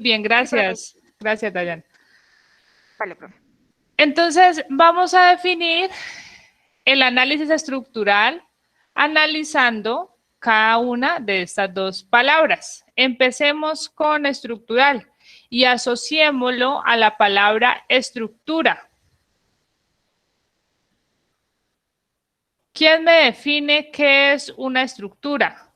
Bien, Sí, profe. gracias. Gracias, Dayan. Vale, profe. Entonces, vamos a definir el análisis estructural analizando cada una de estas dos palabras. Empecemos con estructural y asociémoslo a la palabra estructura. ¿Quién me define qué es una estructura?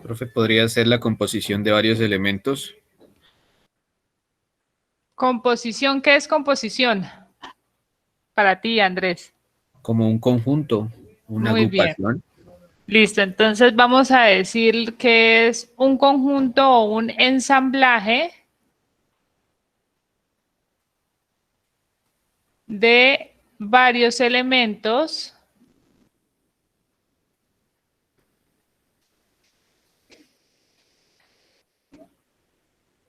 Profe, ¿podría ser la composición de varios elementos? Composición, ¿qué es composición? Para ti, Andrés. Como un conjunto, una Muy bien. agrupación. Listo, entonces vamos a decir que es un conjunto o un ensamblaje de varios elementos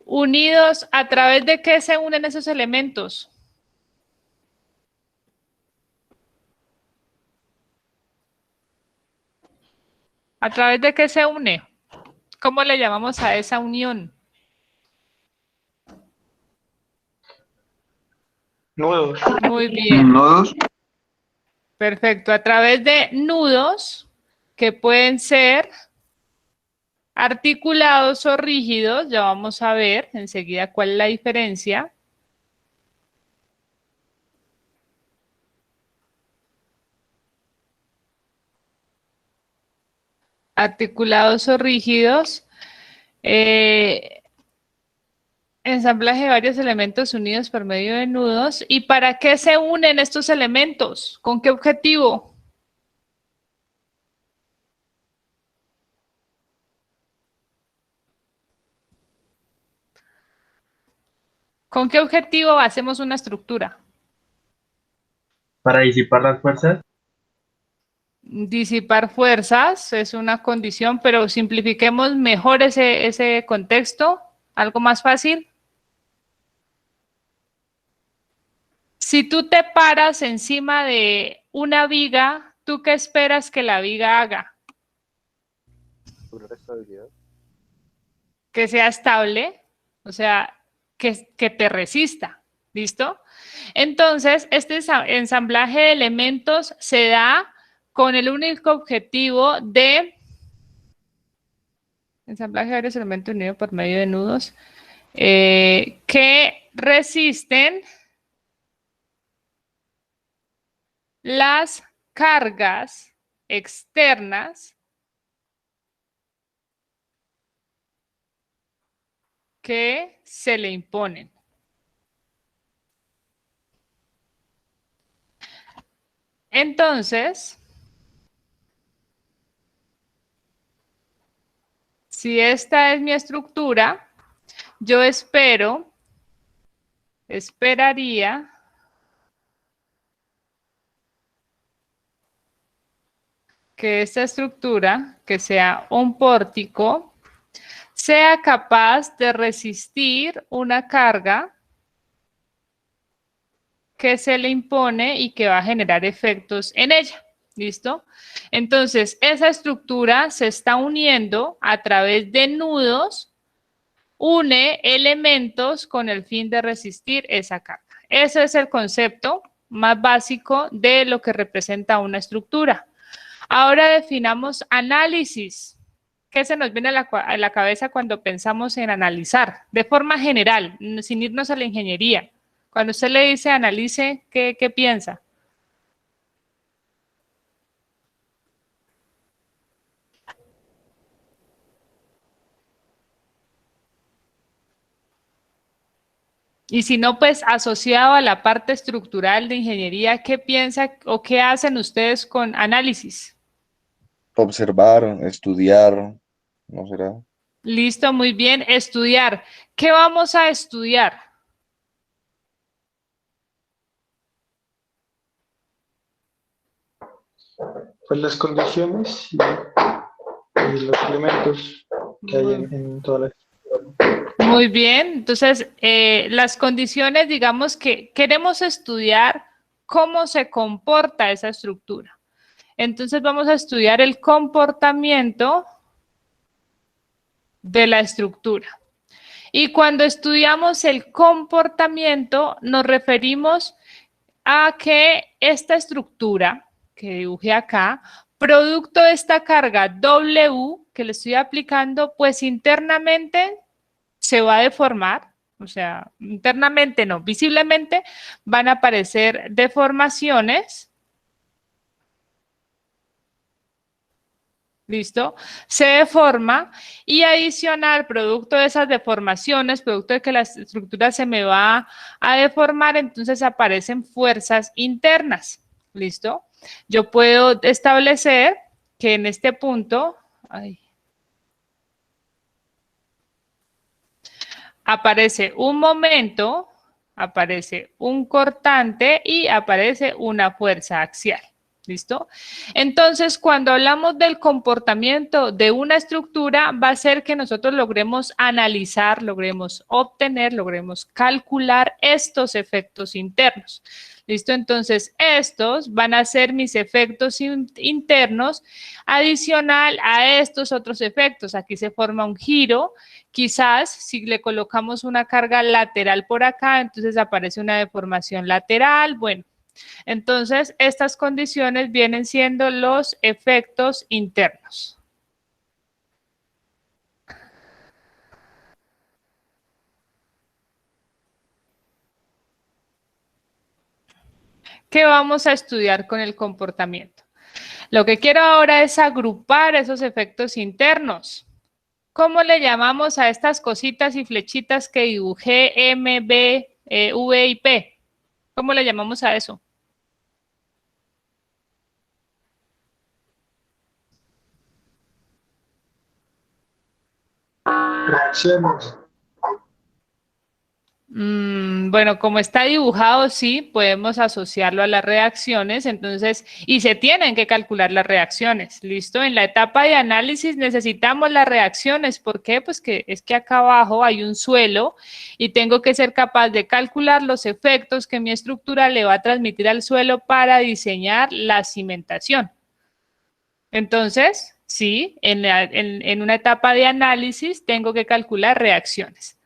unidos. ¿A través de qué se unen esos elementos? ¿A través de qué se une? ¿Cómo le llamamos a esa unión? Nudos. Muy bien, Nodos. perfecto. A través de nudos que pueden ser articulados o rígidos, ya vamos a ver enseguida cuál es la diferencia. Articulados o rígidos. Ensamblaje de varios elementos unidos por medio de nudos. ¿Y para qué se unen estos elementos? ¿Con qué objetivo? ¿Con qué objetivo hacemos una estructura? Para disipar las fuerzas. Disipar fuerzas es una condición, pero simplifiquemos mejor ese contexto. ¿Algo más fácil? Si tú te paras encima de una viga, ¿tú qué esperas que la viga haga? Que sea estable, o sea, que te resista. ¿Listo? Entonces, este ensamblaje de elementos se da con el único objetivo de ensamblaje de varios elementos unidos por medio de nudos que resisten las cargas externas que se le imponen. Entonces, si esta es mi estructura, yo esperaría que esta estructura, que sea un pórtico, sea capaz de resistir una carga que se le impone y que va a generar efectos en ella. ¿Listo? Entonces, esa estructura se está uniendo a través de nudos, une elementos con el fin de resistir esa carga. Ese es el concepto más básico de lo que representa una estructura. Ahora definamos análisis. ¿Qué se nos viene a la cabeza cuando pensamos en analizar? De forma general, sin irnos a la ingeniería. Cuando usted le dice analice, ¿qué piensa? Y si no, pues asociado a la parte estructural de ingeniería, ¿qué piensa o qué hacen ustedes con análisis? Observar, estudiar, ¿no será? Listo, muy bien. Estudiar. ¿Qué vamos a estudiar? Pues las condiciones y los elementos que hay en toda la estructura. Muy bien. Entonces, las condiciones, digamos que queremos estudiar cómo se comporta esa estructura. Entonces vamos a estudiar el comportamiento de la estructura. Y cuando estudiamos el comportamiento, nos referimos a que esta estructura que dibujé acá, producto de esta carga W que le estoy aplicando, pues internamente se va a deformar, o sea, internamente no, visiblemente van a aparecer deformaciones. ¿Listo? Se deforma y adicional, producto de esas deformaciones, producto de que la estructura se me va a deformar, entonces aparecen fuerzas internas. ¿Listo? Yo puedo establecer que en este punto aparece un momento, aparece un cortante y aparece una fuerza axial. ¿Listo? Entonces, cuando hablamos del comportamiento de una estructura, va a ser que nosotros logremos analizar, logremos obtener, logremos calcular estos efectos internos. ¿Listo? Entonces, estos van a ser mis efectos internos adicional a estos otros efectos. Aquí se forma un giro. Quizás, si le colocamos una carga lateral por acá, entonces aparece una deformación lateral. Bueno. Entonces, estas condiciones vienen siendo los efectos internos. ¿Qué vamos a estudiar con el comportamiento? Lo que quiero ahora es agrupar esos efectos internos. ¿Cómo le llamamos a estas cositas y flechitas que dibujé M, B, V y P? ¿Cómo le llamamos a eso? Reacciones. Bueno, como está dibujado, sí, podemos asociarlo a las reacciones, entonces, y se tienen que calcular las reacciones, ¿listo? En la etapa de análisis necesitamos las reacciones, ¿por qué? Pues que es que acá abajo hay un suelo y tengo que ser capaz de calcular los efectos que mi estructura le va a transmitir al suelo para diseñar la cimentación. Entonces, sí, en una etapa de análisis tengo que calcular reacciones.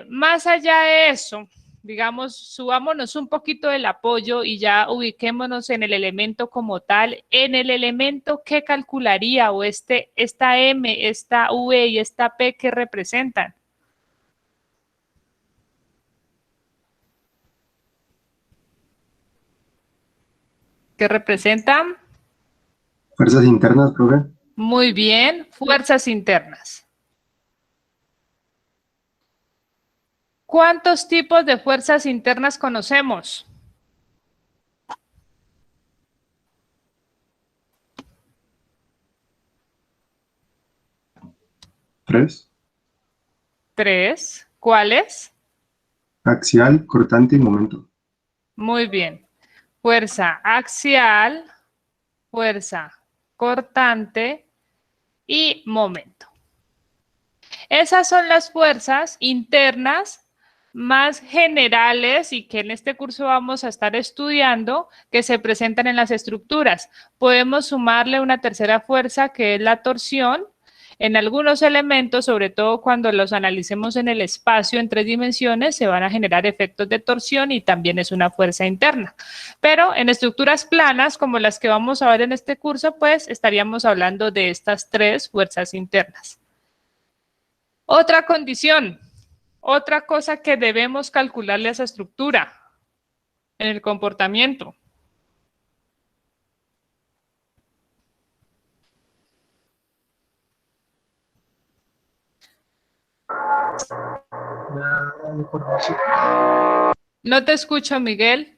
Más allá de eso, digamos, subámonos un poquito del apoyo y ya ubiquémonos en el elemento como tal. En el elemento, ¿qué calcularía? O esta M, esta V y esta P, ¿qué representan? ¿Qué representan? Fuerzas internas, profe. Muy bien, fuerzas internas. ¿Cuántos tipos de fuerzas internas conocemos? Tres. Tres. ¿Cuáles? Axial, cortante y momento. Muy bien. Fuerza axial, fuerza cortante y momento. Esas son las fuerzas internas más generales y que en este curso vamos a estar estudiando que se presentan en las estructuras. Podemos sumarle una tercera fuerza que es la torsión. En algunos elementos, sobre todo cuando los analicemos en el espacio en 3 dimensiones, se van a generar efectos de torsión y también es una fuerza interna. Pero en estructuras planas, como las que vamos a ver en este curso, pues estaríamos hablando de estas 3 fuerzas internas. Otra condición, otra cosa que debemos calcularle a esa estructura en el comportamiento. La información. No te escucho, Miguel.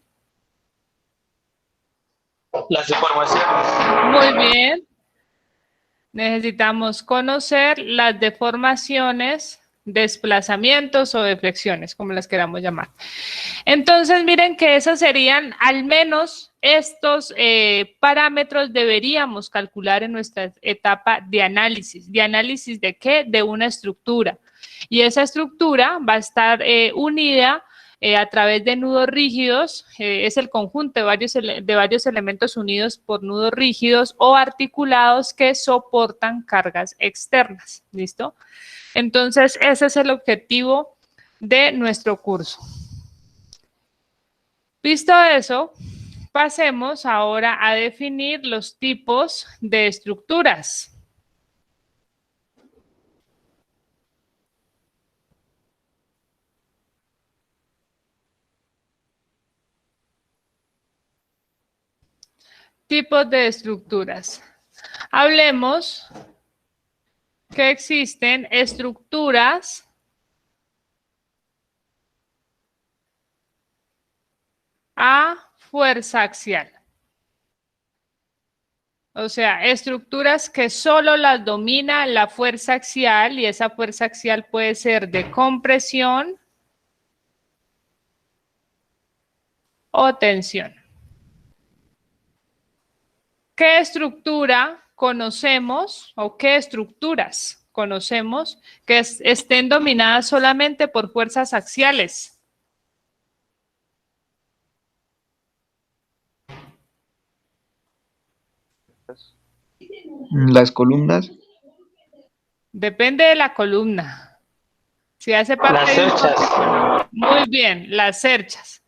Las deformaciones. Muy bien. Necesitamos conocer las deformaciones, desplazamientos o deflexiones, como las queramos llamar. Entonces, miren que esos serían al menos estos parámetros deberíamos calcular en nuestra etapa de análisis. ¿De análisis de qué? De una estructura. Y esa estructura va a estar unida a través de nudos rígidos, es el conjunto de varios elementos unidos por nudos rígidos o articulados que soportan cargas externas, ¿listo? Entonces, ese es el objetivo de nuestro curso. Visto eso, pasemos ahora a definir los tipos de estructuras. Tipos de estructuras. Hablemos que existen estructuras a fuerza axial. O sea, estructuras que solo las domina la fuerza axial y esa fuerza axial puede ser de compresión o tensión. ¿Qué estructura conocemos o qué estructuras conocemos que estén dominadas solamente por fuerzas axiales? Las columnas. Depende de la columna. Si hace parte Las de un cerchas. corte, muy bien, las cerchas.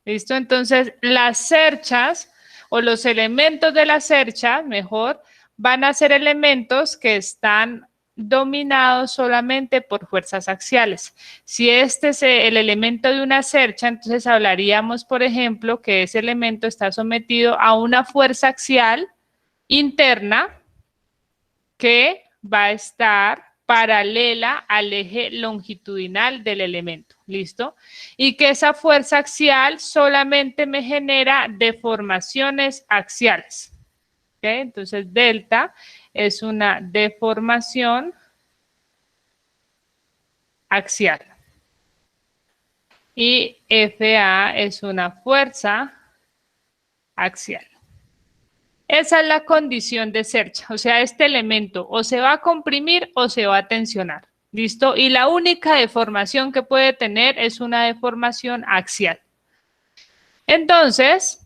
¿Listo? Entonces, las cerchas o los elementos de la cercha, mejor, van a ser elementos que están dominados solamente por fuerzas axiales. Si este es el elemento de una cercha, entonces hablaríamos, por ejemplo, que ese elemento está sometido a una fuerza axial interna que va a estar paralela al eje longitudinal del elemento, ¿listo? Y que esa fuerza axial solamente me genera deformaciones axiales, ¿ok? Entonces, delta es una deformación axial. Y FA es una fuerza axial. Esa es la condición de cercha, o sea, este elemento o se va a comprimir o se va a tensionar, ¿listo? Y la única deformación que puede tener es una deformación axial. Entonces,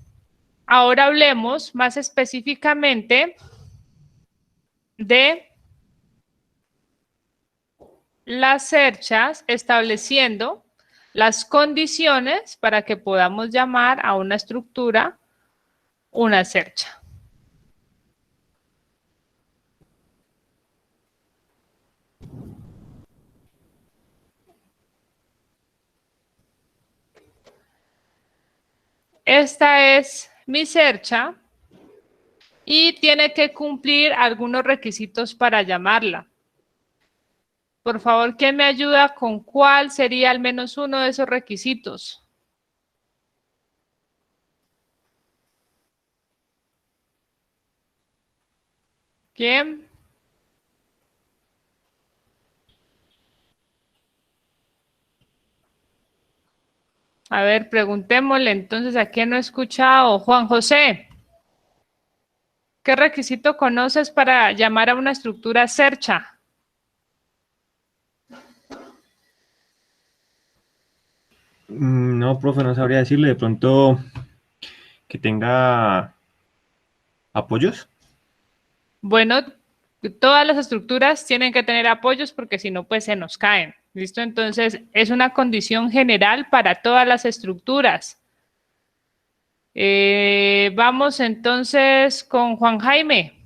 ahora hablemos más específicamente de las cerchas, estableciendo las condiciones para que podamos llamar a una estructura una cercha. Esta es mi cercha y tiene que cumplir algunos requisitos para llamarla. Por favor, ¿quién me ayuda con cuál sería al menos uno de esos requisitos? ¿Quién? A ver, preguntémosle entonces a quién no he escuchado. Juan José, ¿qué requisito conoces para llamar a una estructura cercha? No, profe, no sabría decirle. De pronto que tenga apoyos. Bueno, todas las estructuras tienen que tener apoyos porque si no, pues se nos caen. ¿Listo? Entonces, es una condición general para todas las estructuras. Vamos entonces con Juan Jaime.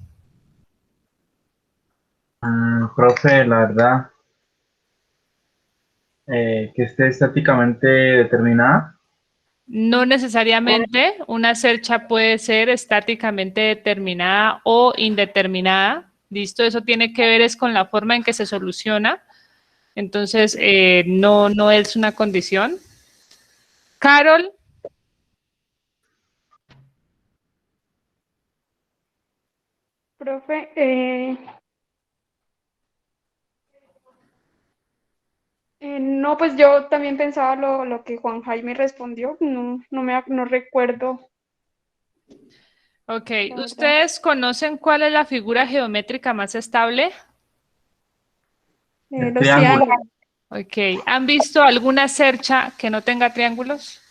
Profe, la verdad, que esté estáticamente determinada. No necesariamente, una cercha puede ser estáticamente determinada o indeterminada. ¿Listo? Eso tiene que ver es con la forma en que se soluciona. Entonces, no es una condición. Carol. Profe, no, pues yo también pensaba lo que Juan Jaime respondió, no recuerdo. Ok, La verdad. ¿ustedes conocen cuál es la figura geométrica más estable? Los triángulo. triángulos. Ok, ¿han visto alguna cercha que no tenga triángulos?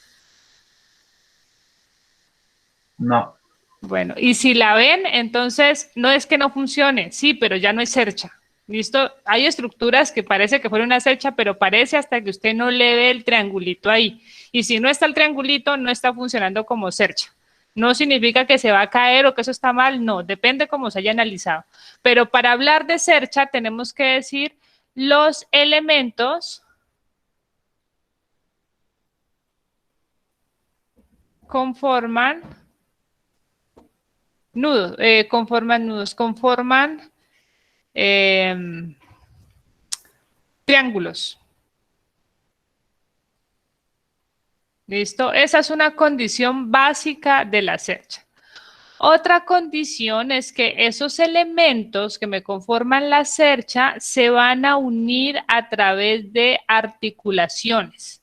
No. Bueno, y si la ven, entonces no es que no funcione, sí, pero ya no es cercha. ¿Listo? Hay estructuras que parece que fuera una cercha, pero parece hasta que usted no le ve el triangulito ahí. Y si no está el triangulito, no está funcionando como cercha. No significa que se va a caer o que eso está mal, no, depende cómo se haya analizado. Pero para hablar de cercha tenemos que decir los elementos conforman nudos, conforman triángulos. ¿Listo? Esa es una condición básica de la cercha. Otra condición es que esos elementos que me conforman la cercha se van a unir a través de articulaciones.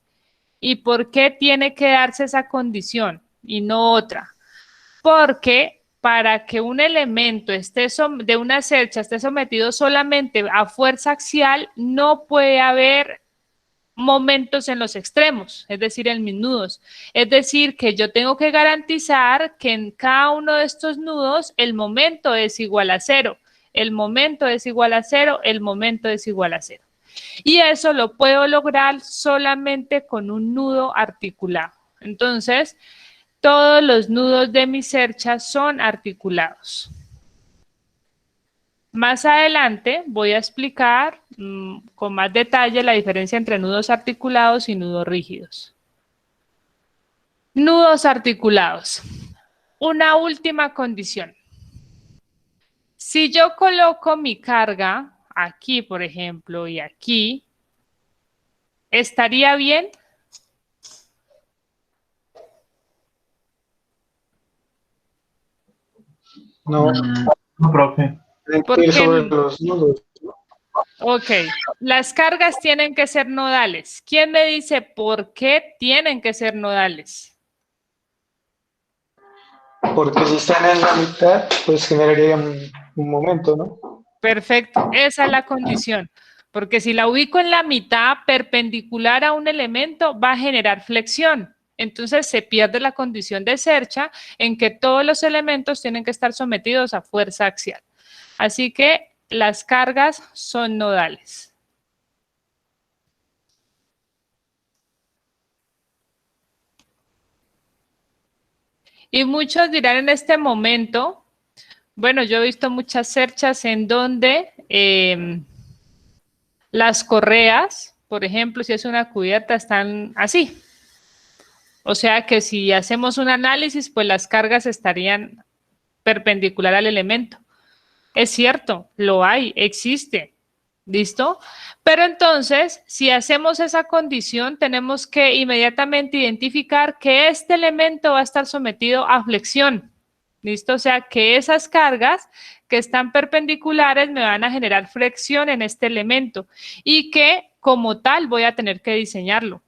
¿Y por qué tiene que darse esa condición y no otra? Porque para que un elemento de una cercha esté sometido solamente a fuerza axial, no puede haber momentos en los extremos, es decir, en mis nudos. Es decir, que yo tengo que garantizar que en cada uno de estos nudos el momento es igual a 0, el momento es igual a 0, el momento es igual a 0. Y eso lo puedo lograr solamente con un nudo articulado. Entonces, todos los nudos de mi cercha son articulados. Más adelante voy a explicar con más detalle la diferencia entre nudos articulados y nudos rígidos. Nudos articulados. Una última condición. Si yo coloco mi carga aquí, por ejemplo, y aquí, ¿estaría bien? No, No, profe. tienen ¿Por que ir qué sobre no? los nudos. Ok, las cargas tienen que ser nodales. ¿Quién me dice por qué tienen que ser nodales? Porque si están en la mitad, pues generaría un momento, ¿no? Perfecto, esa es la condición. Porque si la ubico en la mitad perpendicular a un elemento, va a generar flexión. Entonces se pierde la condición de cercha en que todos los elementos tienen que estar sometidos a fuerza axial. Así que las cargas son nodales. Y muchos dirán en este momento, bueno, yo he visto muchas cerchas en donde las correas, por ejemplo, si es una cubierta, están así. O sea que si hacemos un análisis, pues las cargas estarían perpendicular al elemento. Es cierto, lo hay, existe. ¿Listo? Pero entonces, si hacemos esa condición, tenemos que inmediatamente identificar que este elemento va a estar sometido a flexión. ¿Listo? O sea, que esas cargas que están perpendiculares me van a generar flexión en este elemento y que como tal voy a tener que diseñarlo,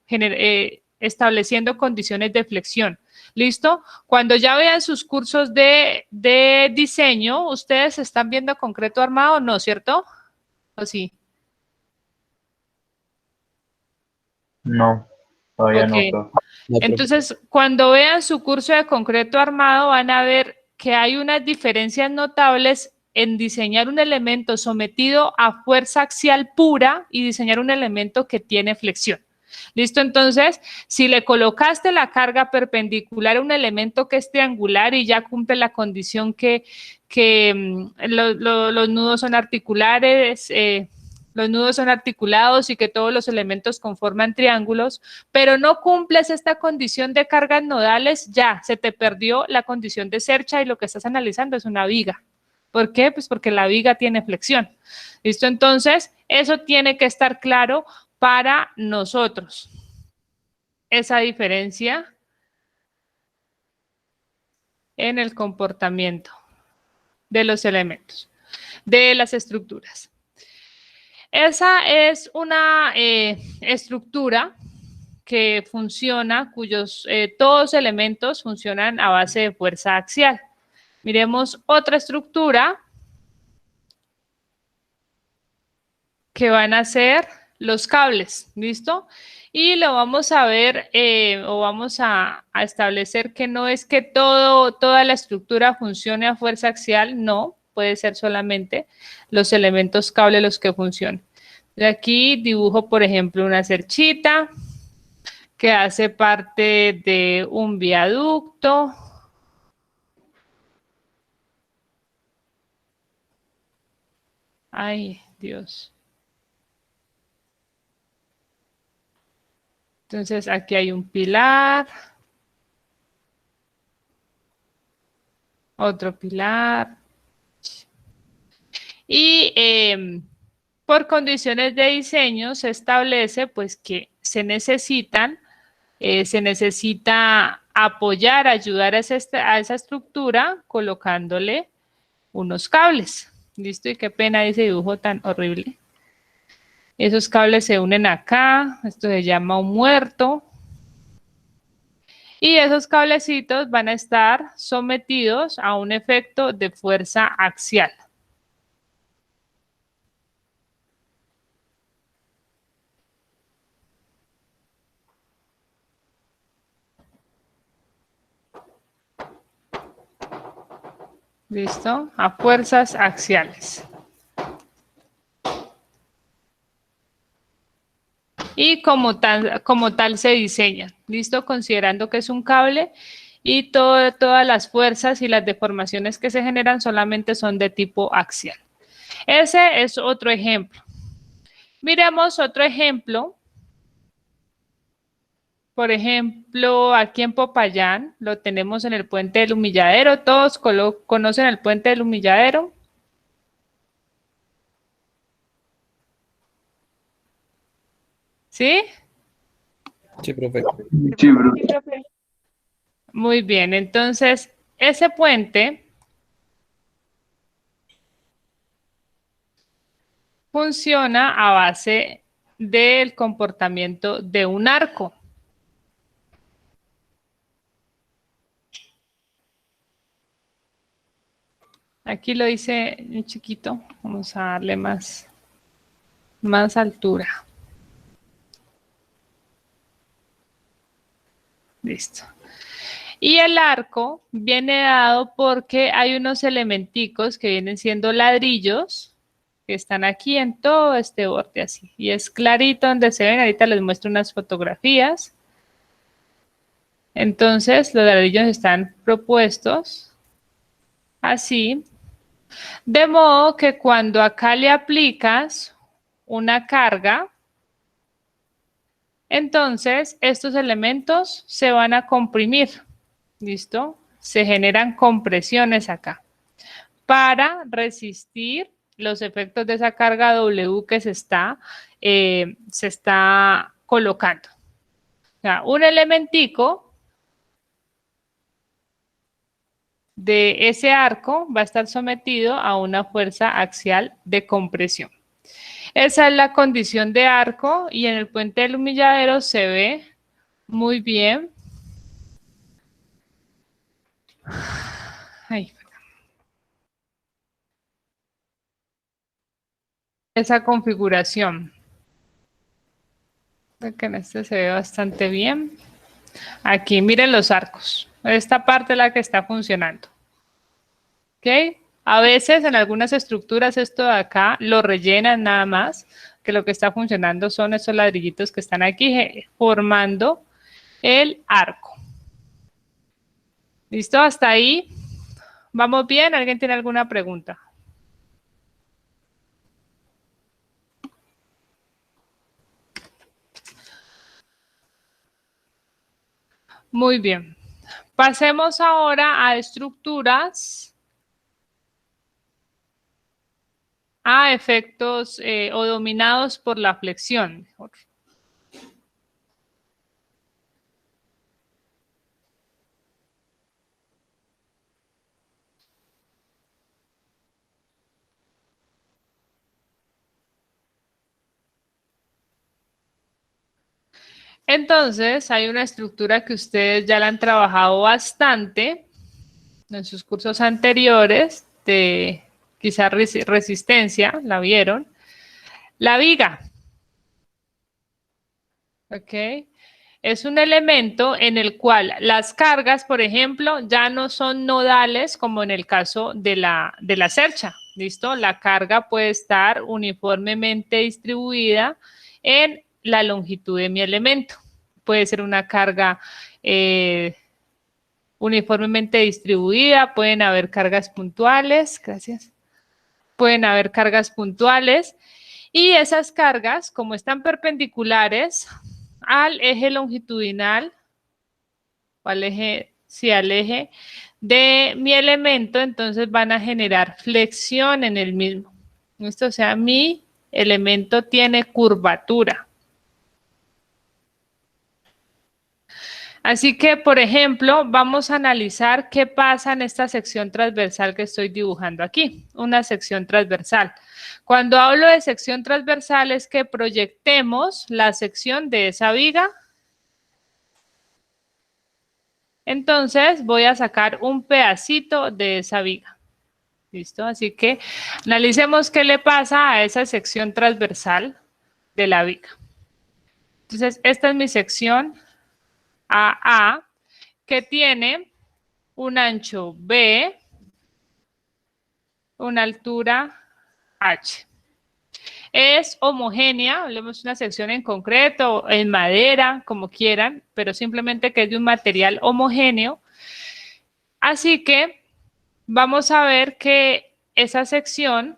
estableciendo condiciones de flexión. ¿Listo? Cuando ya vean sus cursos de diseño, ¿ustedes están viendo concreto armado o no, cierto? ¿O sí? No, todavía no, Ok. profe. Entonces, cuando vean su curso de concreto armado, van a ver que hay unas diferencias notables en diseñar un elemento sometido a fuerza axial pura y diseñar un elemento que tiene flexión. ¿Listo? Entonces, si le colocaste la carga perpendicular a un elemento que es triangular y ya cumple la condición que los nudos son articulares, los nudos son articulados y que todos los elementos conforman triángulos, pero no cumples esta condición de cargas nodales, ya se te perdió la condición de cercha y lo que estás analizando es una viga. ¿Por qué? Pues porque la viga tiene flexión. ¿Listo? Entonces, eso tiene que estar claro para nosotros. Esa diferencia en el comportamiento de los elementos, de las estructuras. Esa es una estructura que funciona, cuyos todos elementos funcionan a base de fuerza axial. Miremos otra estructura que van a ser los cables, ¿listo? Y lo vamos a ver o vamos a establecer que no es que toda la estructura funcione a fuerza axial, no, puede ser solamente los elementos cable los que funcionen. De aquí dibujo, por ejemplo, una cerchita que hace parte de un viaducto. Ay, Dios. Entonces, aquí hay un pilar. Otro pilar. Y por condiciones de diseño se establece pues que se necesita apoyar, ayudar a esa estructura colocándole unos cables. ¿Listo? Y qué pena ese dibujo tan horrible. Esos cables se unen acá, esto se llama un muerto. Y esos cablecitos van a estar sometidos a un efecto de fuerza axial. ¿Listo? A fuerzas axiales. Y como tal se diseña, ¿listo? Considerando que es un cable y todas las fuerzas y las deformaciones que se generan solamente son de tipo axial. Ese es otro ejemplo. Miremos otro ejemplo. Por ejemplo, aquí en Popayán, lo tenemos en el puente del Humilladero. ¿Todos conocen el puente del Humilladero? ¿Sí? Sí, profe. Sí, bro. Sí, profe. Muy bien, entonces, ese puente funciona a base del comportamiento de un arco. Aquí lo hice en chiquito, vamos a darle más altura. Listo. Y el arco viene dado porque hay unos elementicos que vienen siendo ladrillos que están aquí en todo este borde así. Y es clarito donde se ven, ahorita les muestro unas fotografías. Entonces los ladrillos están propuestos así. De modo que cuando acá le aplicas una carga, entonces estos elementos se van a comprimir. ¿Listo? Se generan compresiones acá para resistir los efectos de esa carga W que se está colocando. O sea, un elementico de ese arco va a estar sometido a una fuerza axial de compresión. Esa es la condición de arco y en el puente del Humilladero se ve muy bien. Ay, esa configuración. Creo que en este se ve bastante bien. Aquí miren los arcos. Esta parte es la que está funcionando. ¿Ok? A veces en algunas estructuras esto de acá lo rellenan nada más, que lo que está funcionando son esos ladrillitos que están aquí formando el arco. ¿Listo? Hasta ahí. ¿Vamos bien? ¿Alguien tiene alguna pregunta? Muy bien. Pasemos ahora a estructuras, a efectos o dominados por la flexión. Mejor. Entonces, hay una estructura que ustedes ya la han trabajado bastante en sus cursos anteriores de quizá resistencia, la vieron. La viga. ¿ok? Es un elemento en el cual las cargas, por ejemplo, ya no son nodales como en el caso de la cercha, ¿listo? La carga puede estar uniformemente distribuida en la longitud de mi elemento. Puede ser una carga uniformemente distribuida, pueden haber cargas puntuales, gracias. Pueden haber cargas puntuales y esas cargas, como están perpendiculares al eje longitudinal, o al eje, sí, al eje de mi elemento, entonces van a generar flexión en el mismo. ¿Listo? O sea, mi elemento tiene curvatura. Así que, por ejemplo, vamos a analizar qué pasa en esta sección transversal que estoy dibujando aquí, una sección transversal. Cuando hablo de sección transversal es que proyectemos la sección de esa viga. Entonces voy a sacar un pedacito de esa viga. ¿Listo? Así que analicemos qué le pasa a esa sección transversal de la viga. Entonces, esta es mi sección AA, que tiene un ancho B, una altura H. Es homogénea, hablemos de una sección en concreto, en madera, como quieran, pero simplemente que es de un material homogéneo. Así que vamos a ver que esa sección,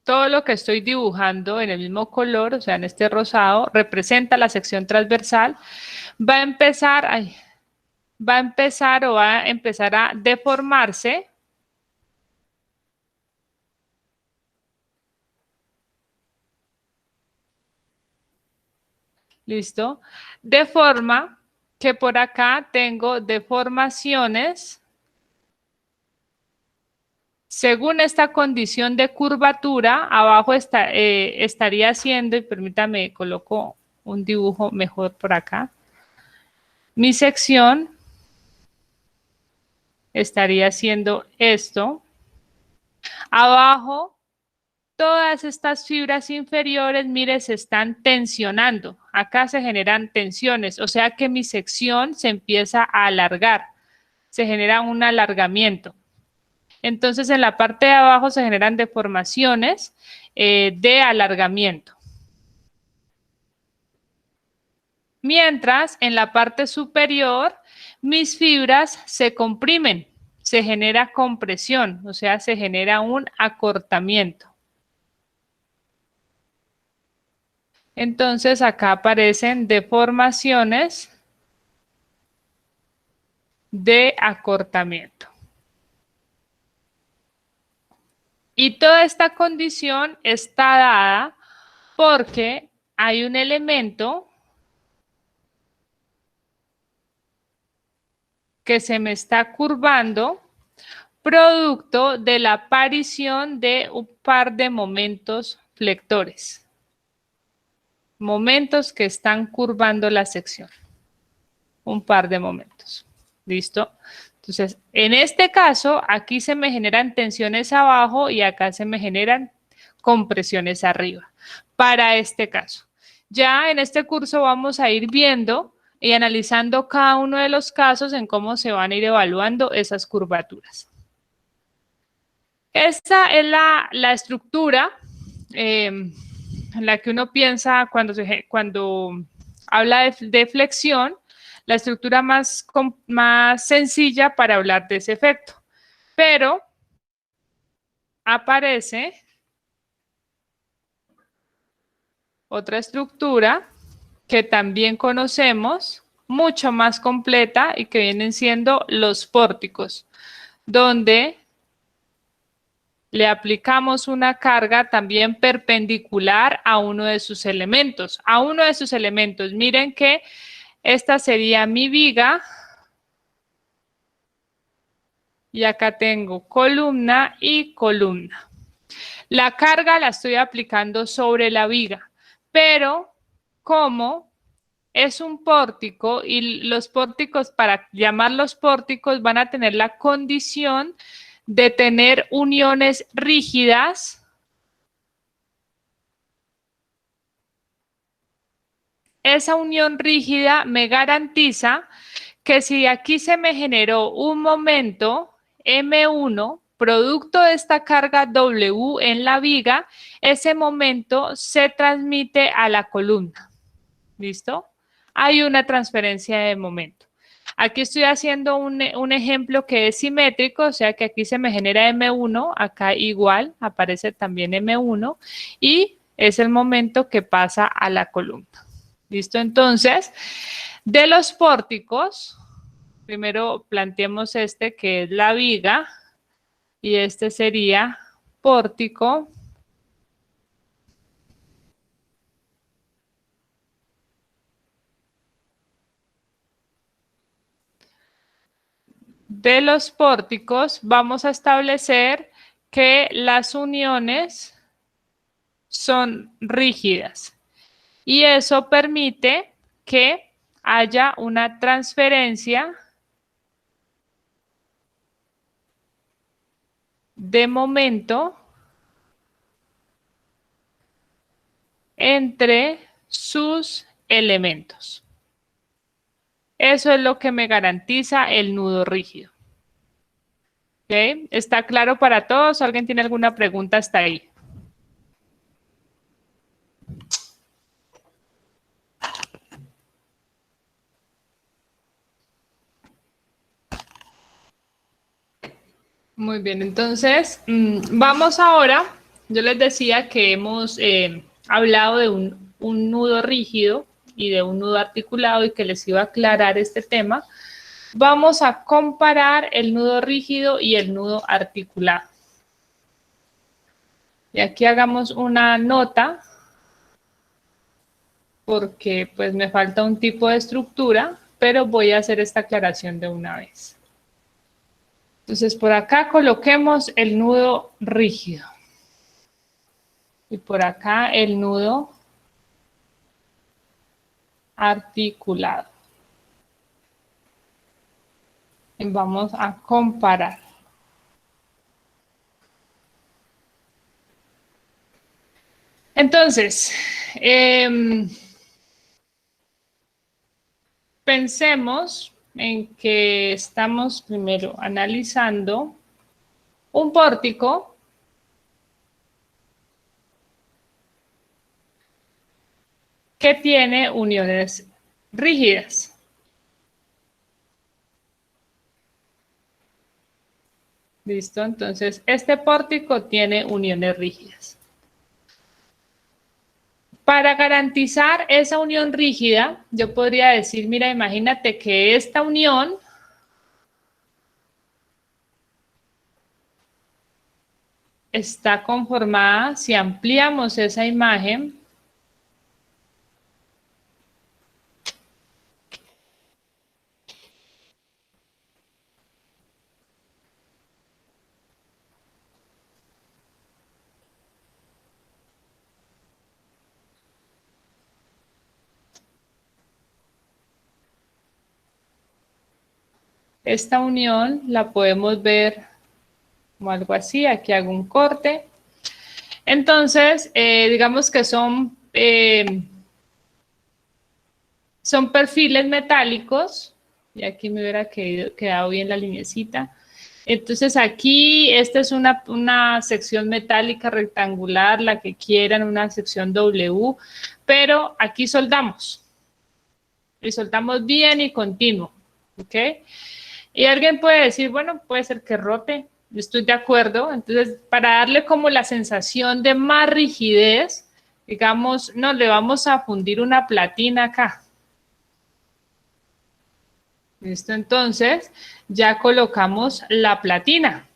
todo lo que estoy dibujando en el mismo color, o sea, en este rosado, representa la sección transversal, va a empezar a deformarse. ¿Listo? De forma que por acá tengo deformaciones según esta condición de curvatura. Abajo estaría haciendo, y permítame, coloco un dibujo mejor por acá. Mi sección estaría haciendo esto. Abajo, todas estas fibras inferiores, mire, se están tensionando. Acá se generan tensiones, o sea que mi sección se empieza a alargar. Se genera un alargamiento. Entonces, en la parte de abajo se generan deformaciones de alargamiento. Mientras, en la parte superior, mis fibras se comprimen, se genera compresión, o sea, se genera un acortamiento. Entonces, acá aparecen deformaciones de acortamiento. Y toda esta condición está dada porque hay un elemento que se me está curvando producto de la aparición de un par de momentos flectores. Momentos que están curvando la sección. Un par de momentos. ¿Listo? Entonces, en este caso, aquí se me generan tensiones abajo y acá se me generan compresiones arriba. Para este caso. Ya en este curso vamos a ir viendo y analizando cada uno de los casos en cómo se van a ir evaluando esas curvaturas. Esta es la estructura en la que uno piensa cuando habla de flexión, la estructura más sencilla para hablar de ese efecto. Pero aparece otra estructura que también conocemos, mucho más completa y que vienen siendo los pórticos, donde le aplicamos una carga también perpendicular a uno de sus elementos. Miren que esta sería mi viga y acá tengo columna y columna. La carga la estoy aplicando sobre la viga, pero como es un pórtico y los pórticos, para llamarlos pórticos, van a tener la condición de tener uniones rígidas esa unión rígida me garantiza que si aquí se me generó un momento M1, producto de esta carga W en la viga, ese momento se transmite a la columna. ¿Listo? Hay una transferencia de momento. Aquí estoy haciendo un ejemplo que es simétrico, o sea que aquí se me genera M1, acá igual aparece también M1 y es el momento que pasa a la columna. ¿Listo? Entonces, de los pórticos, primero planteemos este que es la viga y este sería pórtico. De los pórticos vamos a establecer que las uniones son rígidas y eso permite que haya una transferencia de momento entre sus elementos. Eso es lo que me garantiza el nudo rígido. ¿Ok? ¿Está claro para todos? ¿Alguien tiene alguna pregunta hasta ahí? Muy bien, entonces vamos ahora. Yo les decía que hemos hablado de un nudo rígido y de un nudo articulado y que les iba a aclarar este tema. Vamos a comparar el nudo rígido y el nudo articulado. Y aquí hagamos una nota porque pues me falta un tipo de estructura, pero voy a hacer esta aclaración de una vez. Entonces por acá coloquemos el nudo rígido y por acá el nudo articulado. Y vamos a comparar. Entonces, pensemos en que estamos primero analizando un pórtico que tiene uniones rígidas. ¿Listo? Entonces, este pórtico tiene uniones rígidas. Para garantizar esa unión rígida, yo podría decir, mira, imagínate que esta unión está conformada, si ampliamos esa imagen, esta unión la podemos ver como algo así. Aquí hago un corte. Entonces, digamos que son perfiles metálicos. Y aquí me hubiera quedado bien la linecita. Entonces aquí, esta es una sección metálica rectangular, la que quieran, una sección W. Pero aquí soldamos. Y soltamos bien y continuo. ¿Ok? Y alguien puede decir, bueno, puede ser que rote, estoy de acuerdo. Entonces, para darle como la sensación de más rigidez, digamos, no, le vamos a fundir una platina acá. ¿Listo? Entonces, ya colocamos la platina.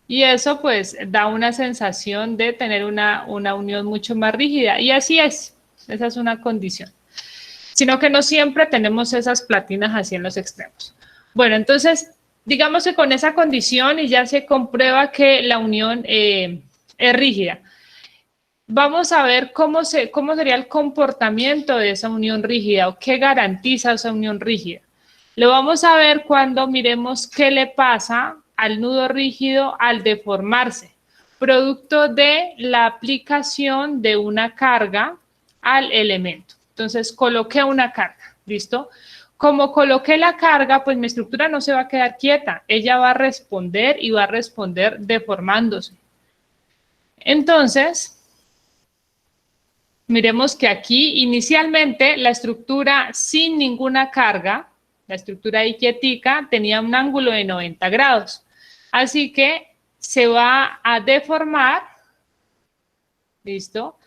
Y eso, pues, da una sensación de tener una unión mucho más rígida. Y así es. Esa es una condición. Sino que no siempre tenemos esas platinas así en los extremos. Bueno, entonces, digamos que con esa condición y ya se comprueba que la unión es rígida. Vamos a ver cómo sería el comportamiento de esa unión rígida o qué garantiza esa unión rígida. Lo vamos a ver cuando miremos qué le pasa al nudo rígido al deformarse. producto de la aplicación de una carga al elemento. Entonces, coloqué una carga, ¿listo? Como coloqué la carga, pues mi estructura no se va a quedar quieta. Ella va a responder y va a responder deformándose. Entonces, miremos que aquí inicialmente la estructura sin ninguna carga, la estructura ahí quietica, tenía un ángulo de 90 grados. Así que se va a deformar, ¿listo?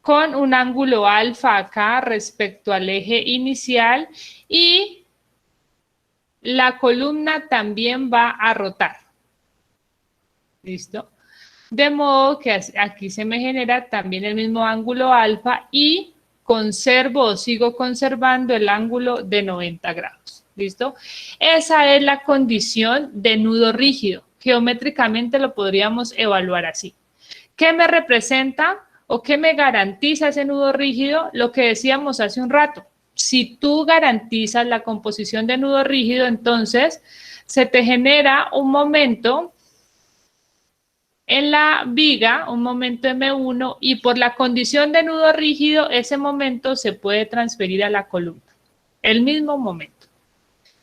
Con un ángulo alfa acá respecto al eje inicial y la columna también va a rotar. ¿Listo? De modo que aquí se me genera también el mismo ángulo alfa y conservo o sigo conservando el ángulo de 90 grados. ¿Listo? Esa es la condición de nudo rígido. Geométricamente lo podríamos evaluar así. ¿Qué me representa o qué me garantiza ese nudo rígido? Lo que decíamos hace un rato. Si tú garantizas la composición de nudo rígido, entonces se te genera un momento en la viga, un momento M1, y por la condición de nudo rígido, ese momento se puede transferir a la columna. El mismo momento.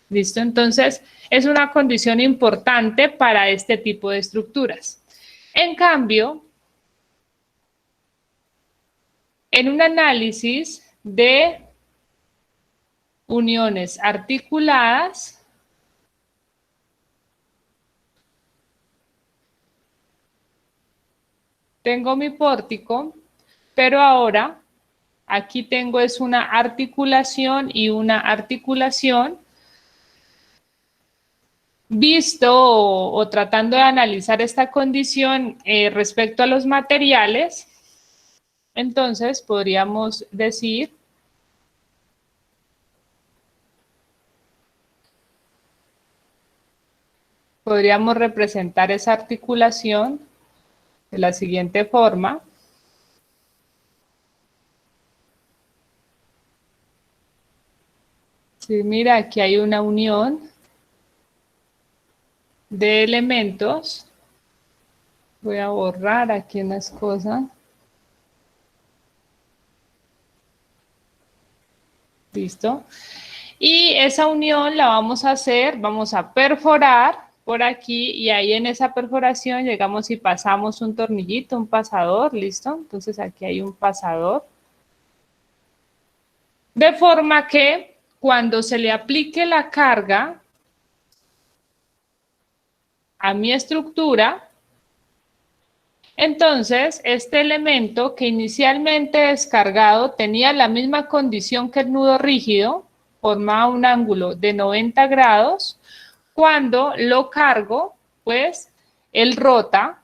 ¿Listo? Entonces, es una condición importante para este tipo de estructuras. En cambio, en un análisis de uniones articuladas, tengo mi pórtico, pero ahora aquí tengo es una articulación y una articulación. Visto o tratando de analizar esta condición respecto a los materiales, entonces podríamos decir podríamos representar esa articulación de la siguiente forma. Sí, mira, aquí hay una unión de elementos. Voy a borrar aquí unas cosas. ¿Listo? Y esa unión la vamos a hacer, vamos a perforar por aquí y ahí en esa perforación llegamos y pasamos un tornillito, un pasador, ¿listo? Entonces aquí hay un pasador. De forma que cuando se le aplique la carga a mi estructura, entonces este elemento que inicialmente descargado tenía la misma condición que el nudo rígido, formaba un ángulo de 90 grados, cuando lo cargo, pues él rota.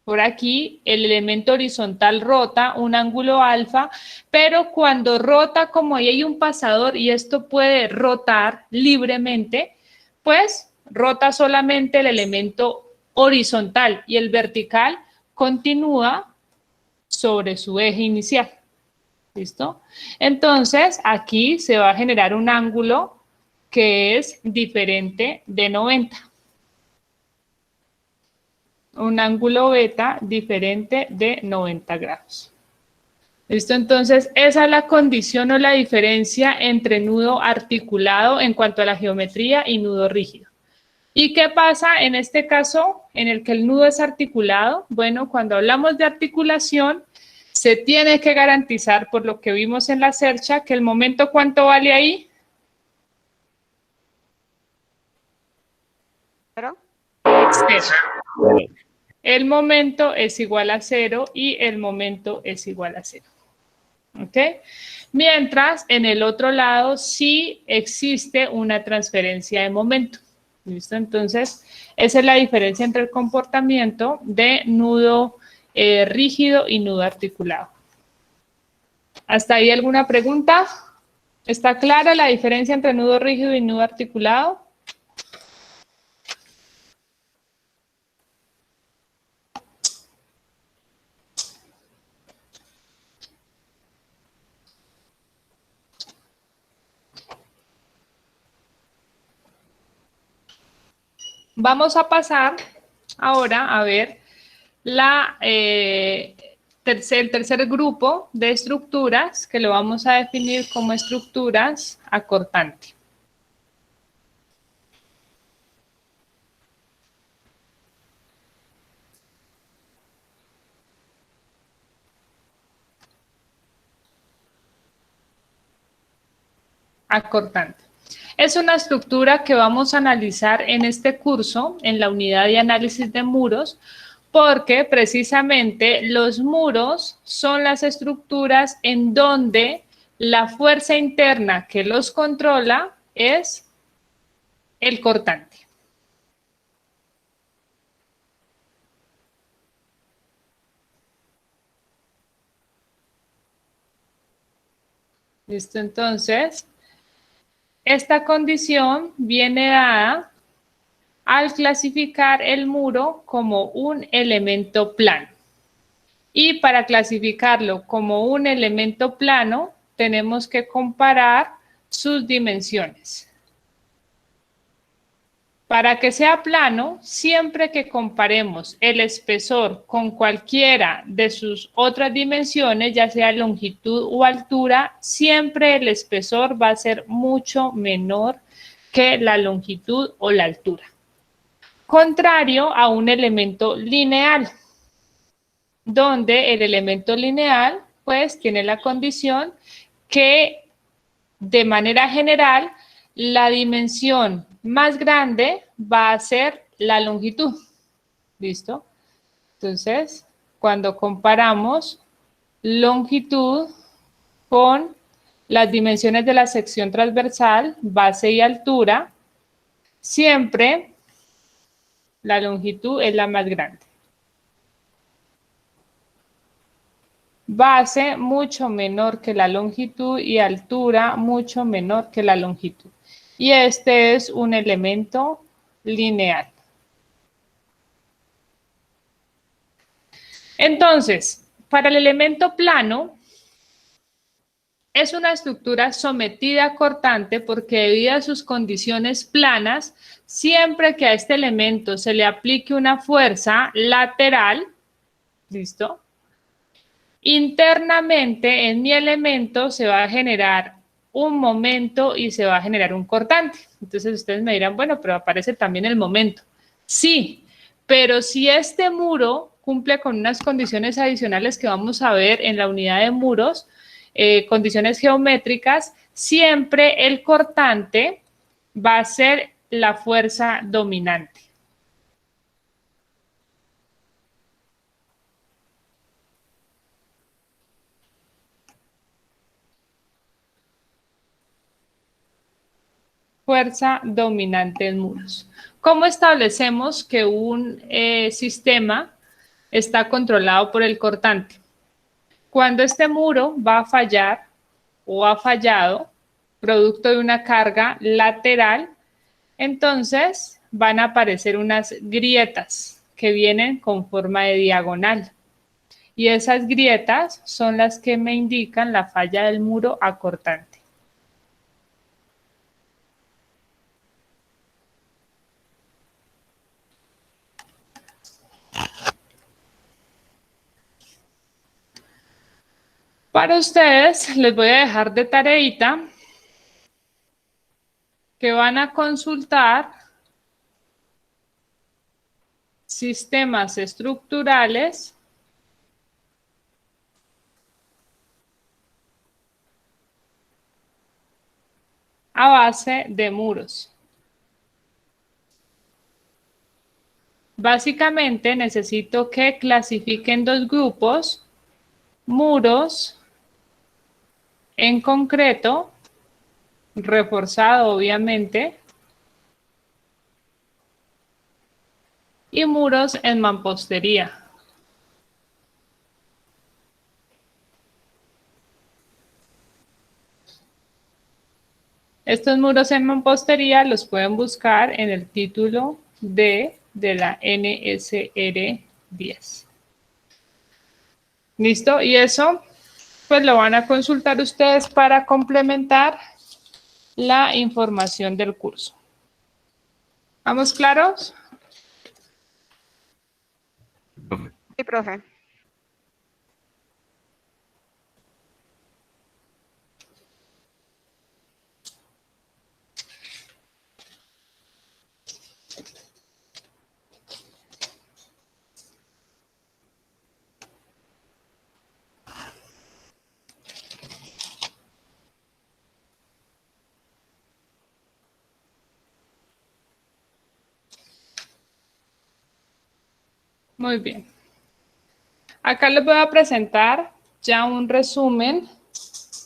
Por aquí el elemento horizontal rota un ángulo alfa, pero cuando rota, como ahí hay un pasador y esto puede rotar libremente, pues rota solamente el elemento horizontal y el vertical continúa sobre su eje inicial. ¿Listo? Entonces, aquí se va a generar un ángulo que es diferente de 90. Un ángulo beta diferente de 90 grados. ¿Listo? Entonces, esa es la condición o la diferencia entre nudo articulado en cuanto a la geometría y nudo rígido. ¿Y qué pasa en este caso en el que el nudo es articulado? Bueno, cuando hablamos de articulación, se tiene que garantizar, por lo que vimos en la cercha, que el momento, ¿cuánto vale ahí? ¿Cero? Cero. El momento es igual a 0 y el momento es igual a 0. ¿Ok? Mientras, en el otro lado sí existe una transferencia de momento. ¿Listo? Entonces, esa es la diferencia entre el comportamiento de nudo rígido y nudo articulado. ¿Hasta ahí alguna pregunta? ¿Está clara la diferencia entre nudo rígido y nudo articulado? Vamos a pasar ahora a ver el tercer grupo de estructuras, que lo vamos a definir como estructuras acortantes. Acortante. Es una estructura que vamos a analizar en este curso, en la unidad de análisis de muros, porque precisamente los muros son las estructuras en donde la fuerza interna que los controla es el cortante. ¿Listo? Entonces, esta condición viene dada al clasificar el muro como un elemento plano. Y para clasificarlo como un elemento plano, tenemos que comparar sus dimensiones. Para que sea plano, siempre que comparemos el espesor con cualquiera de sus otras dimensiones, ya sea longitud o altura, siempre el espesor va a ser mucho menor que la longitud o la altura. Contrario a un elemento lineal, donde el elemento lineal pues tiene la condición que de manera general la dimensión más grande va a ser la longitud. ¿Listo? Entonces, cuando comparamos longitud con las dimensiones de la sección transversal, base y altura, siempre la longitud es la más grande. Base mucho menor que la longitud y altura mucho menor que la longitud. Y este es un elemento lineal. Entonces, para el elemento plano, es una estructura sometida a cortante porque debido a sus condiciones planas, siempre que a este elemento se le aplique una fuerza lateral, ¿listo? Internamente en mi elemento se va a generar un momento y se va a generar un cortante. Entonces ustedes me dirán, bueno, pero aparece también el momento. Sí, pero si este muro cumple con unas condiciones adicionales que vamos a ver en la unidad de muros, condiciones geométricas, siempre el cortante va a ser la fuerza dominante. Fuerza dominante en muros. ¿Cómo establecemos que un sistema está controlado por el cortante? Cuando este muro va a fallar o ha fallado, producto de una carga lateral, entonces van a aparecer unas grietas que vienen con forma de diagonal. Y esas grietas son las que me indican la falla del muro acortante. Para ustedes les voy a dejar de tareita que van a consultar sistemas estructurales a base de muros. Básicamente necesito que clasifiquen dos grupos, muros en concreto, reforzado obviamente, y muros en mampostería. Estos muros en mampostería los pueden buscar en el título D de la NSR 10. ¿Listo? Y eso pues lo van a consultar ustedes para complementar la información del curso. ¿Vamos claros? Sí, profe. Muy bien. Acá les voy a presentar ya un resumen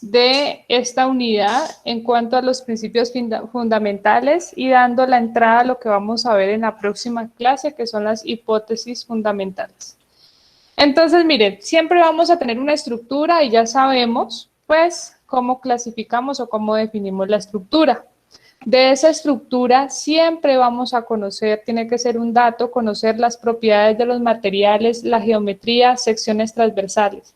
de esta unidad en cuanto a los principios fundamentales y dando la entrada a lo que vamos a ver en la próxima clase, que son las hipótesis fundamentales. Entonces, miren, siempre vamos a tener una estructura y ya sabemos, pues, cómo clasificamos o cómo definimos la estructura. De esa estructura siempre vamos a conocer, tiene que ser un dato, conocer las propiedades de los materiales, la geometría, secciones transversales.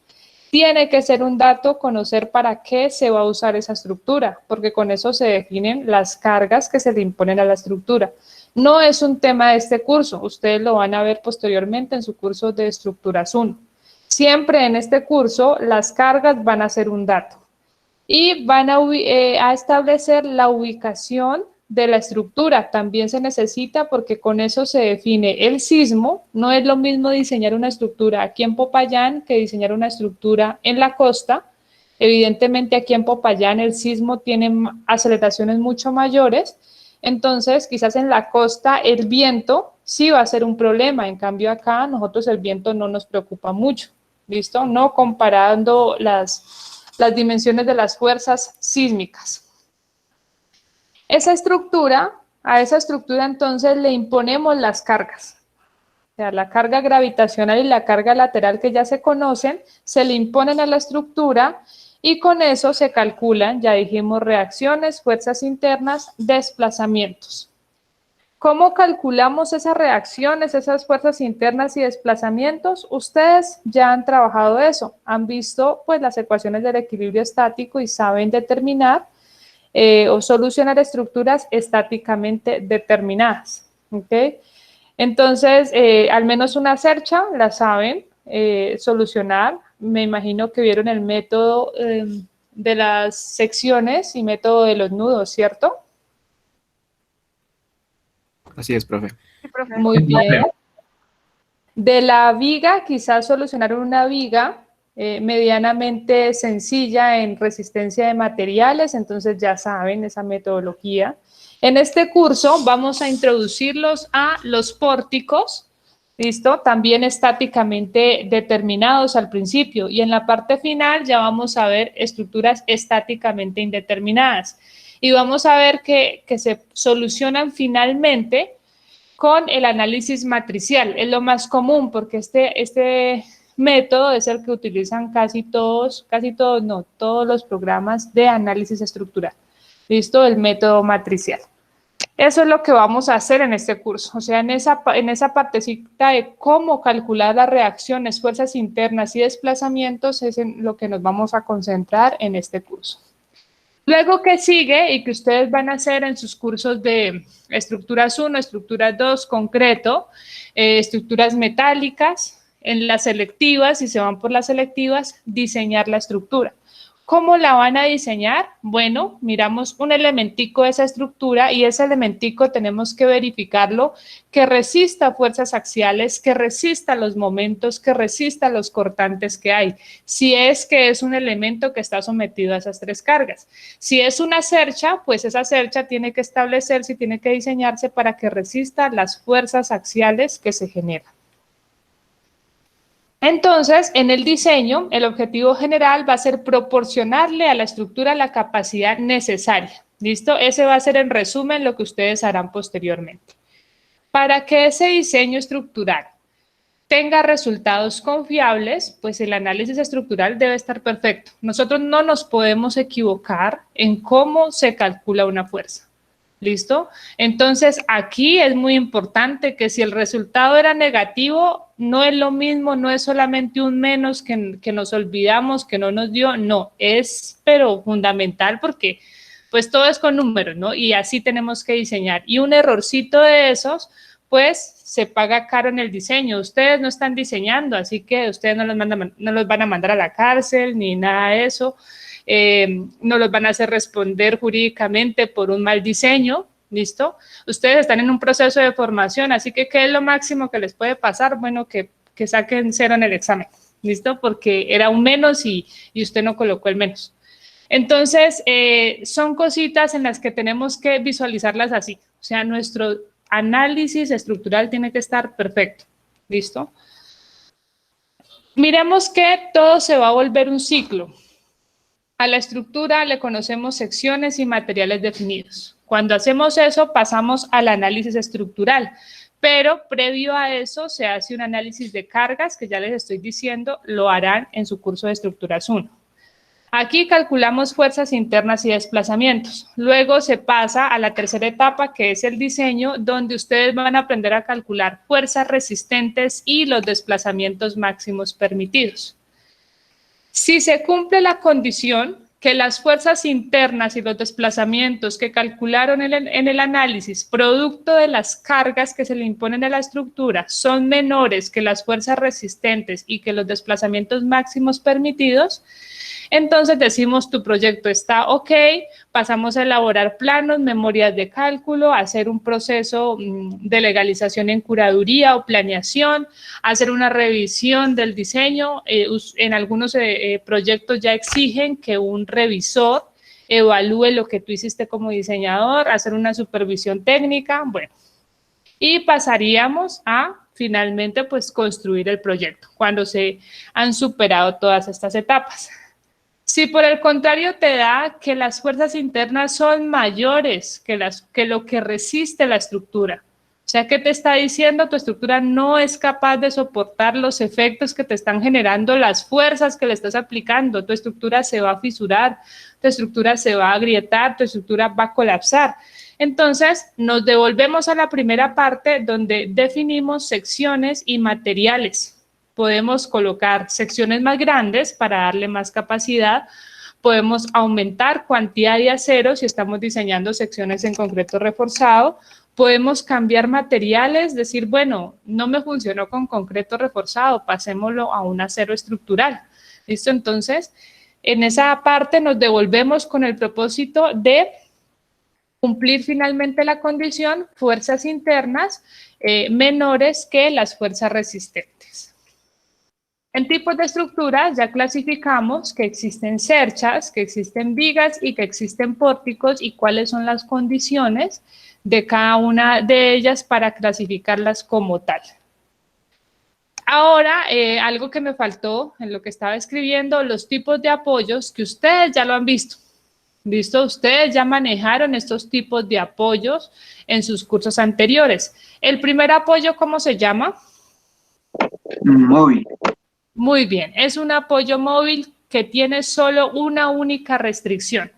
Tiene que ser un dato conocer para qué se va a usar esa estructura, porque con eso se definen las cargas que se le imponen a la estructura. No es un tema de este curso, ustedes lo van a ver posteriormente en su curso de estructuras 1. Siempre en este curso las cargas van a ser un dato y van a establecer la ubicación de la estructura. También se necesita porque con eso se define el sismo. No es lo mismo diseñar una estructura aquí en Popayán que diseñar una estructura en la costa. Evidentemente aquí en Popayán el sismo tiene aceleraciones mucho mayores, entonces quizás en la costa el viento sí va a ser un problema, en cambio acá nosotros el viento no nos preocupa mucho, ¿listo? No comparando las dimensiones de las fuerzas sísmicas. A esa estructura entonces le imponemos las cargas. O sea, la carga gravitacional y la carga lateral que ya se conocen, se le imponen a la estructura y con eso se calculan, ya dijimos, reacciones, fuerzas internas, desplazamientos. ¿Cómo calculamos esas reacciones, esas fuerzas internas y desplazamientos? Ustedes ya han trabajado eso, han visto pues las ecuaciones del equilibrio estático y saben determinar o solucionar estructuras estáticamente determinadas, ¿ok? Entonces, al menos una cercha la saben solucionar. Me imagino que vieron el método de las secciones y método de los nudos, ¿cierto? Así es, profe. Sí, profe. Muy bien. De la viga, quizás solucionaron una viga medianamente sencilla en resistencia de materiales, entonces ya saben esa metodología. En este curso vamos a introducirlos a los pórticos, ¿listo? También estáticamente determinados al principio y en la parte final ya vamos a ver estructuras estáticamente indeterminadas y vamos a ver que se solucionan finalmente con el análisis matricial. Es lo más común porque este método es el que utilizan todos los programas de análisis estructural. ¿Listo? El método matricial. Eso es lo que vamos a hacer en este curso. O sea, en esa partecita de cómo calcular las reacciones, fuerzas internas y desplazamientos es en lo que nos vamos a concentrar en este curso. Luego, ¿qué sigue y que ustedes van a hacer en sus cursos de estructuras 1, estructuras 2, concreto, estructuras metálicas, en las selectivas, si se van por las selectivas, diseñar la estructura? ¿Cómo la van a diseñar? Bueno, miramos un elementico de esa estructura y ese elementico tenemos que verificarlo que resista fuerzas axiales, que resista los momentos, que resista los cortantes que hay. Si es que es un elemento que está sometido a esas tres cargas. Si es una cercha, pues esa cercha tiene que establecerse y tiene que diseñarse para que resista las fuerzas axiales que se generan. Entonces, en el diseño, el objetivo general va a ser proporcionarle a la estructura la capacidad necesaria. ¿Listo? Ese va a ser en resumen lo que ustedes harán posteriormente. Para que ese diseño estructural tenga resultados confiables, pues el análisis estructural debe estar perfecto. Nosotros no nos podemos equivocar en cómo se calcula una fuerza. ¿Listo? Entonces, aquí es muy importante que si el resultado era negativo, no es lo mismo, no es solamente un menos que nos olvidamos, que no nos dio, no, es pero fundamental porque pues todo es con números, ¿no? Y así tenemos que diseñar. Y un errorcito de esos pues se paga caro en el diseño. Ustedes no están diseñando, así que ustedes no los van a mandar a la cárcel ni nada de eso. No los van a hacer responder jurídicamente por un mal diseño, ¿listo? Ustedes están en un proceso de formación, así que ¿qué es lo máximo que les puede pasar? Bueno, que saquen 0 en el examen, ¿listo? Porque era un menos y usted no colocó el menos. Entonces, son cositas en las que tenemos que visualizarlas así. O sea, nuestro análisis estructural tiene que estar perfecto, ¿listo? Miremos que todo se va a volver un ciclo. A la estructura le conocemos secciones y materiales definidos. Cuando hacemos eso, pasamos al análisis estructural, pero previo a eso se hace un análisis de cargas, que ya les estoy diciendo, lo harán en su curso de Estructuras 1. Aquí calculamos fuerzas internas y desplazamientos. Luego se pasa a la tercera etapa, que es el diseño, donde ustedes van a aprender a calcular fuerzas resistentes y los desplazamientos máximos permitidos. Si se cumple la condición que las fuerzas internas y los desplazamientos que calcularon en el análisis, producto de las cargas que se le imponen a la estructura, son menores que las fuerzas resistentes y que los desplazamientos máximos permitidos, entonces decimos tu proyecto está ok, pasamos a elaborar planos, memorias de cálculo, hacer un proceso de legalización en curaduría o planeación, hacer una revisión del diseño. En algunos proyectos ya exigen que un revisor evalúe lo que tú hiciste como diseñador, hacer una supervisión técnica, bueno. Y pasaríamos a finalmente pues construir el proyecto cuando se han superado todas estas etapas. Si por el contrario te da que las fuerzas internas son mayores que lo que resiste la estructura, o sea, ¿qué te está diciendo? Tu estructura no es capaz de soportar los efectos que te están generando las fuerzas que le estás aplicando. Tu estructura se va a fisurar, tu estructura se va a agrietar, tu estructura va a colapsar. Entonces, nos devolvemos a la primera parte donde definimos secciones y materiales. Podemos colocar secciones más grandes para darle más capacidad, podemos aumentar cantidad de acero si estamos diseñando secciones en concreto reforzado, podemos cambiar materiales, decir, bueno, no me funcionó con concreto reforzado, pasémoslo a un acero estructural. ¿Listo? Entonces, en esa parte nos devolvemos con el propósito de cumplir finalmente la condición, fuerzas internas menores que las fuerzas resistentes. En tipos de estructuras ya clasificamos que existen cerchas, que existen vigas y que existen pórticos y cuáles son las condiciones de cada una de ellas para clasificarlas como tal. Ahora, algo que me faltó en lo que estaba escribiendo, los tipos de apoyos que ustedes ya lo han visto. ¿Listo? Ustedes ya manejaron estos tipos de apoyos en sus cursos anteriores. El primer apoyo, ¿cómo se llama? Móvil. Muy bien, es un apoyo móvil que tiene solo una única restricción.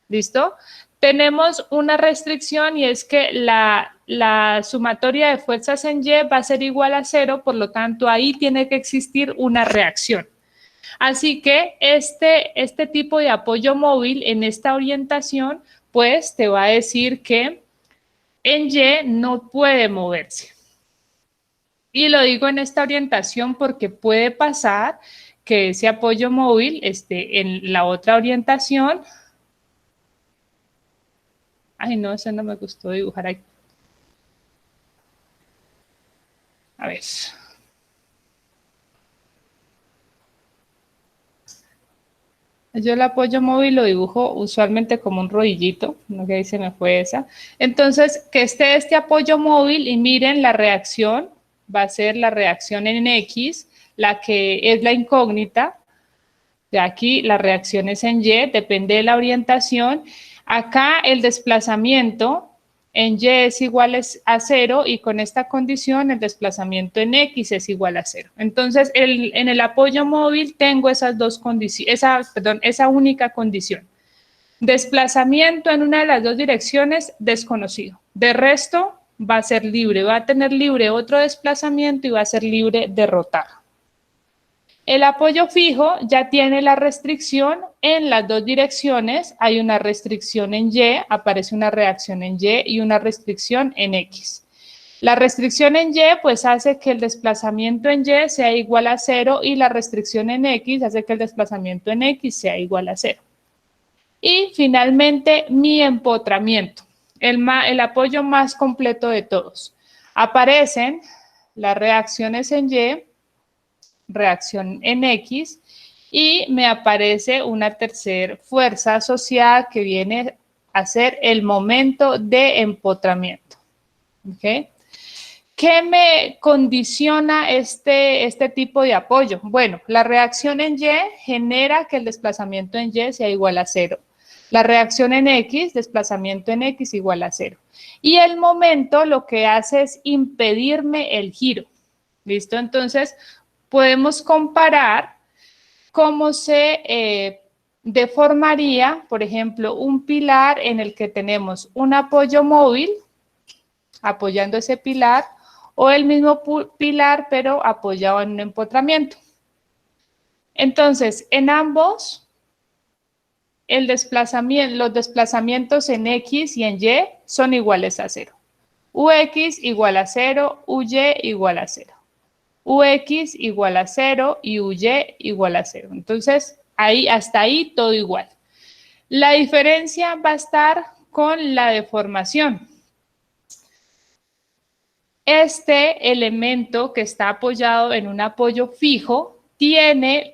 ¿Listo? Tenemos una restricción y es que la sumatoria de fuerzas en Y va a ser igual a 0, por lo tanto ahí tiene que existir una reacción. Así que este tipo de apoyo móvil en esta orientación, pues te va a decir que en Y no puede moverse. Y lo digo en esta orientación porque puede pasar que ese apoyo móvil esté en la otra orientación. Ay, no, eso no me gustó dibujar ahí. A ver. Yo el apoyo móvil lo dibujo usualmente como un rodillito, no que ahí se me fue esa. Entonces, que esté este apoyo móvil y miren la reacción, va a ser la reacción en X, la que es la incógnita. De aquí la reacción es en Y, depende de la orientación. Acá el desplazamiento en Y es igual a 0 y con esta condición el desplazamiento en X es igual a 0. Entonces, en el apoyo móvil tengo esas dos condiciones, esa única condición. Desplazamiento en una de las dos direcciones, desconocido. De resto, va a ser libre, va a tener libre otro desplazamiento y va a ser libre de rotar. El apoyo fijo ya tiene la restricción en las dos direcciones, hay una restricción en Y, aparece una reacción en Y y una restricción en X. La restricción en Y pues hace que el desplazamiento en Y sea igual a 0 y la restricción en X hace que el desplazamiento en X sea igual a 0. Y finalmente mi empotramiento, el apoyo más completo de todos. Aparecen las reacciones en Y, reacción en X y me aparece una tercera fuerza asociada que viene a ser el momento de empotramiento. ¿Okay? ¿Qué me condiciona este tipo de apoyo? Bueno, la reacción en Y genera que el desplazamiento en Y sea igual a 0. La reacción en X, desplazamiento en X igual a 0. Y el momento lo que hace es impedirme el giro. ¿Listo? Entonces, podemos comparar cómo se deformaría, por ejemplo, un pilar en el que tenemos un apoyo móvil, apoyando ese pilar, o el mismo pilar, pero apoyado en un empotramiento. Entonces, en ambos, los desplazamientos en X y en Y son iguales a 0. Ux igual a 0, Uy igual a 0. Ux igual a 0 y Uy igual a 0. Entonces, hasta ahí todo igual. La diferencia va a estar con la deformación. Este elemento que está apoyado en un apoyo fijo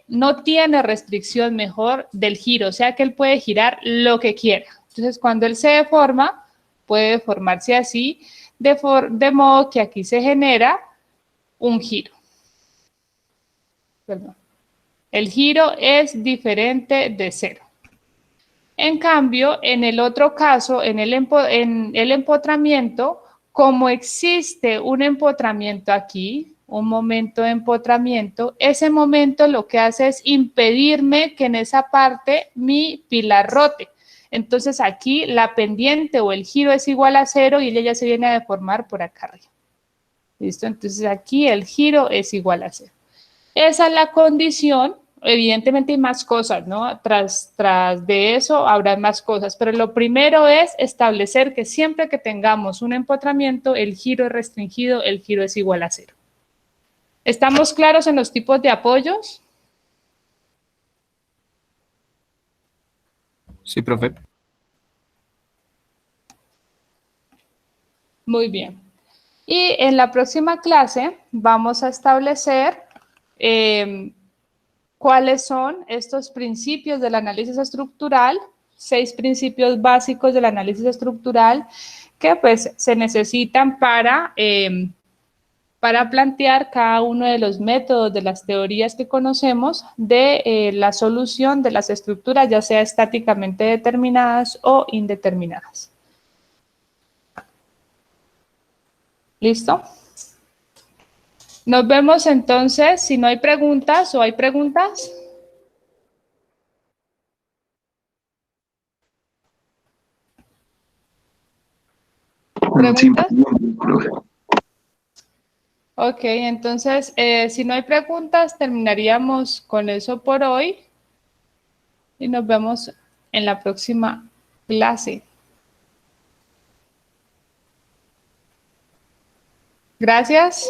no tiene restricción mejor del giro, o sea que él puede girar lo que quiera. Entonces, cuando él se deforma, puede deformarse así, de modo que aquí se genera un giro. Perdón. El giro es diferente de 0. En cambio, en el otro caso, en el empotramiento, como existe un empotramiento aquí, un momento de empotramiento, ese momento lo que hace es impedirme que en esa parte mi pilar rote. Entonces aquí la pendiente o el giro es igual a 0 y ella ya se viene a deformar por acá arriba. ¿Listo? Entonces aquí el giro es igual a 0. Esa es la condición. Evidentemente hay más cosas, ¿no? Tras de eso habrá más cosas, pero lo primero es establecer que siempre que tengamos un empotramiento, el giro es restringido, el giro es igual a 0. ¿Estamos claros en los tipos de apoyos? Sí, profe. Muy bien. Y en la próxima clase vamos a establecer cuáles son estos principios del análisis estructural, 6 principios básicos del análisis estructural que pues se necesitan para plantear cada uno de los métodos de las teorías que conocemos de la solución de las estructuras, ya sea estáticamente determinadas o indeterminadas. ¿Listo? Nos vemos entonces, si no hay preguntas o hay preguntas. ¿Preguntas? Ok, entonces, si no hay preguntas, terminaríamos con eso por hoy y nos vemos en la próxima clase. Gracias.